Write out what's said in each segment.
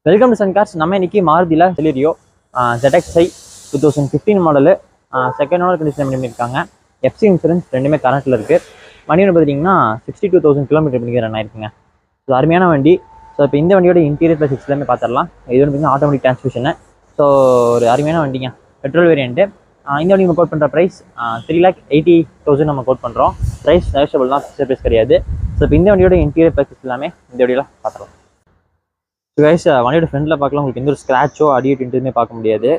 Welcome to Sun Cars. நம்ம இன்னைக்கு மாருதியில் Celerio ZXi 2015 model second owner condition பண்ணியிருக்காங்க. எஃப்சி இன்சூரன்ஸ் ரெண்டுமே கரண்ட்டில் இருக்குது. வண்டி வந்து பார்த்தீங்கன்னா 62,000 கிலோமீட்டர் பண்ணி ரன் ஆயிருக்குங்க. ஸோ அருமையான வண்டி. ஸோ இப்போ இந்த வண்டியோட இன்டீரியர் ப்ளஸ் எல்லாமே பார்த்துடலாம். இது வந்து பார்த்தீங்கன்னா ஆட்டோமேட்டிக் டிரான்ஸ்மிஷனு. ஸோ ஒரு அருமையான வண்டிங்க, பெட்ரோல் வேரியண்ட்டு. இந்த வண்டி நம்ம கோட் பண்ணுற ப்ரைஸ் 3,80,000 நம்ம கோட் பண்ணுறோம். ப்ரைஸ் நெகோஷியபிள் தான், ஃபிக்ஸட் ப்ரைஸ் கிடையாது. ஸோ இப்போ இந்த வண்டியோட இன்டீரியர் ப்ளஸ் எல்லாமே இந்த வண்டியில் பார்த்துடலாம். ஸோ கைஸ், வண்டியோட ஃப்ரண்டில் பார்க்கலாம். உங்களுக்கு எந்த ஒரு ஸ்க்ராச்சோ அடியோ டின்ட்டுமே பார்க்க முடியாது.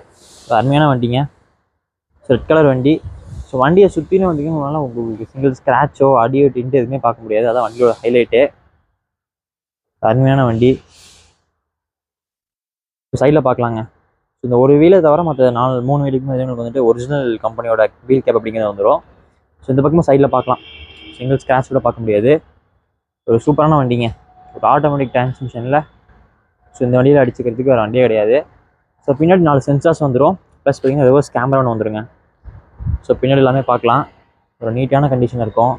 ஸோ அருமையான வண்டிங்க. ஸோ ரெட் கலர் வண்டி. ஸோ வண்டியை சுற்றிலும் வந்தீங்கன்னா உங்களுக்கு சிங்கிள் ஸ்க்ராச்சோ அடியோ டின்ட்டு எதுவுமே பார்க்க முடியாது. அதான் வண்டியோட ஹைலைட்டு. அருமையான வண்டி. சைடில் பார்க்கலாங்க. ஸோ இந்த ஒரு வீலை தவிர மற்ற 3 வீலுக்குமே உங்களுக்கு வந்துட்டு ஒரிஜினல் கம்பெனியோட வீல் கேப் அப்படிங்கிறது வந்துடும். ஸோ இந்த பக்கமும் சைடில் பார்க்கலாம். சிங்கிள் ஸ்க்ராட்ச் கூட பார்க்க முடியாது. ஒரு சூப்பரான வண்டிங்க. ஒரு ஆட்டோமேட்டிக் டிரான்ஸ்மிஷனில். ஸோ இந்த வண்டியில் அடிச்சுக்கிறதுக்கு ஒரு வண்டியே கிடையாது. ஸோ பின்னாடி 4 சென்சார்ஸ் வந்துடும். ப்ளஸ் பார்த்தீங்கன்னா ரிவர்ஸ் கேமரா ஒன்று வந்துடுங்க. ஸோ பின்னாடி எல்லாமே பார்க்கலாம். ஒரு நீட்டான கண்டிஷன் இருக்கும்.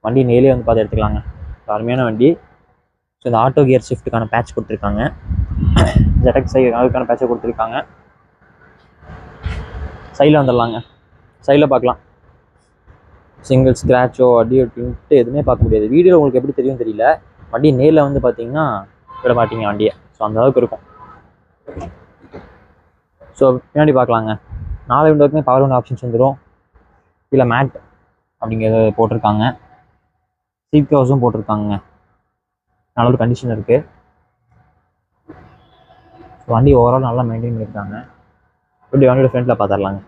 வண்டி நேரிலே வந்து பார்த்து எடுத்துக்கலாங்க. அருமையான வண்டி. ஸோ இந்த ஆட்டோ கியர் ஷிஃப்ட்டுக்கான பேட்ச் கொடுத்துருக்காங்க. ZXi அதுக்கான பேட்சை கொடுத்துருக்காங்க. சைடில் வந்துடலாங்க. சைடில் பார்க்கலாம். சிங்கிள் ஸ்க்ராச்சோ அடியோ டின்ட்டு எதுவுமே பார்க்க முடியாது. வீடியோவில் உங்களுக்கு எப்படி தெரியும் தெரியல. வண்டி நேரில் வந்து பார்த்தீங்கன்னா விட மாட்டீங்க வண்டியை. ஸோ அந்த அளவுக்கு இருக்கும். ஸோ பின்னாடி பார்க்கலாங்க. 4 விண்டோக்குமே பவர் விண்டோ ஆப்ஷன்ஸ் வந்துடும். கீழே மேட் அப்படிங்கிறது போட்டிருக்காங்க. சீட் கவர்ஸும் போட்டிருக்காங்க. நல்ல ஒரு கண்டிஷன் இருக்குது. வண்டி ஓவரால் நல்லா மெயின்டைன் பண்ணியிருக்காங்க. இப்படி வண்டியோட ஃப்ரண்ட்டில் பார்த்துடலாங்க.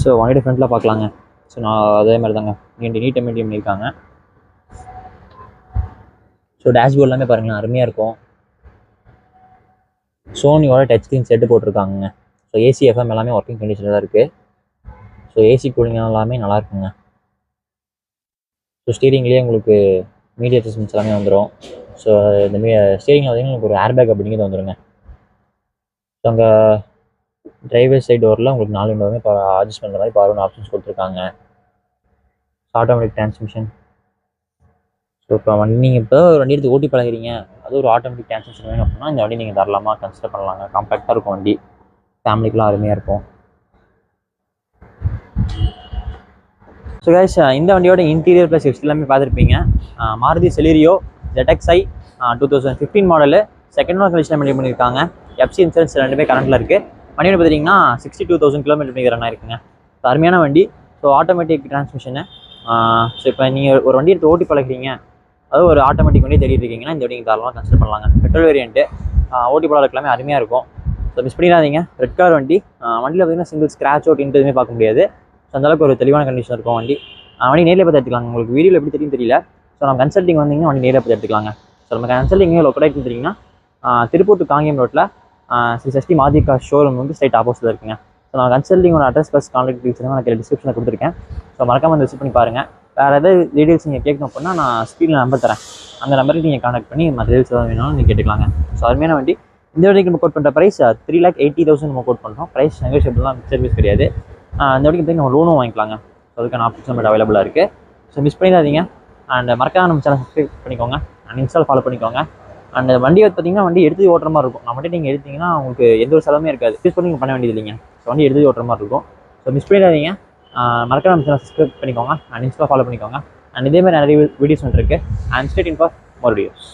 ஸோ வண்டியோட ஃப்ரண்ட்டில் பார்க்கலாங்க. ஸோ நான் அதே மாதிரி தாங்க நீட்டாக மெயின்டைன் பண்ணியிருக்காங்க. ஸோ டேஷ்போர்ட் எல்லாமே பாருங்களேன், அருமையாக இருக்கும். சோனியோட டச் ஸ்க்ரீன் செட்டு போட்டிருக்காங்க. ஸோ ஏசி எஃப்எம் எல்லாமே ஒர்க்கிங் கண்டிஷனில் தான் இருக்குது. ஸோ ஏசி கூலிங் எல்லாமே நல்லா இருக்குங்க. ஸோ ஸ்டீரிங்லேயே உங்களுக்கு மீடியா அட்ஜஸ்ட்மெண்ட்ஸ் எல்லாமே வந்துடும். ஸோ இந்த ஸ்டீரிங்கில் பார்த்தீங்கன்னா உங்களுக்கு ஒரு ஏர்பேக் அப்படிங்கிறது வந்துடுங்க. ஸோ அங்கே டிரைவர் சைடு டோரில் உங்களுக்கு 4 விண்டோவுமே இப்போ அட்ஜஸ்ட் பண்ணுற மாதிரி பவர் ஆப்ஷன்ஸ் கொடுத்துருக்காங்க. Automatic transmission. ஸோ இப்போ நீங்கள் இப்போ ஒரு வண்டி எடுத்து ஓட்டி பழகிறீங்க, அது ஒரு ஆட்டோமேட்டிக் டிரான்ஸ்மிஷன் வேணும் அப்படின்னா இந்த வண்டி நீங்கள் தாராளமாக கன்சிடர் பண்ணலாங்க. காம்பேக்டாக இருக்கும் வண்டி. ஃபேமிலிக்கெலாம் அருமையாக இருக்கும். ஸோ கைஸ், இந்த வண்டியோட இன்டீரியர் ப்ளஸ் எக்ஸ் எல்லாமே பார்த்துருப்பீங்க. Maruti Celerio ZXi 2015 model second owner condition பண்ணியிருக்காங்க. எஃப்சி இன்சூரன்ஸ் ரெண்டுமே கரண்ட்டில் இருக்குது. வண்டியோட பார்த்தீங்கன்னா 62,000 கிலோமீட்டர் பண்ணி ரன் ஆயிருக்குங்க. ஸோ அருமையான வண்டி. So automatic transmission. ஸோ இப்போ நீங்கள் ஒரு வண்டி எடுத்து ஓட்டி பழகிறீங்க, அதுவும் ஒரு ஆட்டோமேட்டிக் வண்டி தேடிட்டு இருக்கீங்கன்னா இந்த வண்டி தாராளமாக கன்சிடர் பண்ணலாங்க. Petrol variant. ஓட்டி பழகிறதுக்கு எல்லாமே அருமையாக இருக்கும். ஸோ மிஸ் பண்ணிடாதீங்க. ரெட் கலர் வண்டி. வண்டியில் பார்த்தீங்கன்னா சிங்கிள் ஸ்க்ராச்சோ டின்ட்டு எதுவுமே பார்க்க முடியாது. ஸோ அந்தளவுக்கு ஒரு தெளிவான கண்டிஷன் இருக்கும் வண்டி. வண்டி நேரில் பார்த்து எடுத்துக்கலாங்க. உங்களுக்கு வீடியோவில் எப்படி தெரியும் தெரியல. ஸோ நம்ம கன்சல்ட்டிங் வந்தீங்கன்னா வண்டி நேரில் பார்த்து எடுத்துக்கலாங்க. ஸோ நம்ம கன்சல்ட்டிங் லொக்கேட் தெரியுங்கன்னா திருப்பூர் டு காங்கேயம் ரோட்டில் ஸ்ரீ சஷ்டி மாதிகா ஷோரூம் வந்து ஸ்ட்ரைட் ஆப்போசிட்டில் இருக்குங்க. ஸோ நான் கன்சல்ட்டிங்கோட அட்ரஸ் ப்ளஸ் கான்டாக்ட் டீட்டெயில்ஸ் நான் டிஸ்கிரிப்ஷனில் கொடுத்துருக்கேன். ஸோ மறக்காம வந்து விசிட் பண்ணி பாருங்கள். வேறு ஏதாவது டீட்டெயில்ஸ் நீங்கள் கேட்கணும் அப்படின்னா நான் ஸ்க்ரீனில் நம்பர் தரேன். அந்த நம்பருக்கு நீங்கள் கான்டாக்ட் பண்ணி மற்ற டீட்டெயில்ஸ் ஏதாவது வேணாலும் நீங்கள் கேட்டுக்கலாங்க. ஸோ அருமையான வண்டி. இந்த வண்டிக்கு நம்ம கோட் பண்ணுற ப்ரைஸ் 3,80,000 நம்ம கோட் பண்ணுறோம். ப்ரைஸ் நெகோஷியபிள் தான், சர்வீஸ் கிடையாது. இந்த வண்டிக்கு வந்து நம்ம லோனும் வாங்கிக்கலாங்க. ஸோ அதுக்கான ஆப்ஷன் நம்ம அவைலபிளாக இருக்குது. ஸோ மிஸ் பண்ணிடாதீங்க. அண்ட் மறக்காம நம்ம சேனல் சப்ஸ்கிரைப் பண்ணிக்கோங்க. அண்ட் இன்ஸ்டால் ஃபாலோ பண்ணிக்கோங்க. அண்ட் வண்டி பார்த்தீங்கன்னா வண்டி எடுத்து ஓட்டுற மாதிரி இருக்கும். நம்ம நீங்கள் எடுத்தீங்கன்னா உங்களுக்கு எந்த ஒரு செலவுமே இருக்காது. யூஸ் பண்ணி நீங்கள் பண்ண வேண்டியது இல்லைங்க. ஸோ வண்டி எடுத்து ஓட்டுற மாதிரி இருக்கும். ஸோ மிஸ் பண்ணிடாதீங்க. மறக்காம நம்ம சேனல் சப்ஸ்கிரைப் பண்ணிக்கோங்க. அண்ட் இன்ஸ்டால் ஃபாலோ பண்ணிக்கோங்க. அண்ட் இதே மாதிரி நிறைய வீடியோஸ் வந்துருக்கு. And stay tuned for more videos.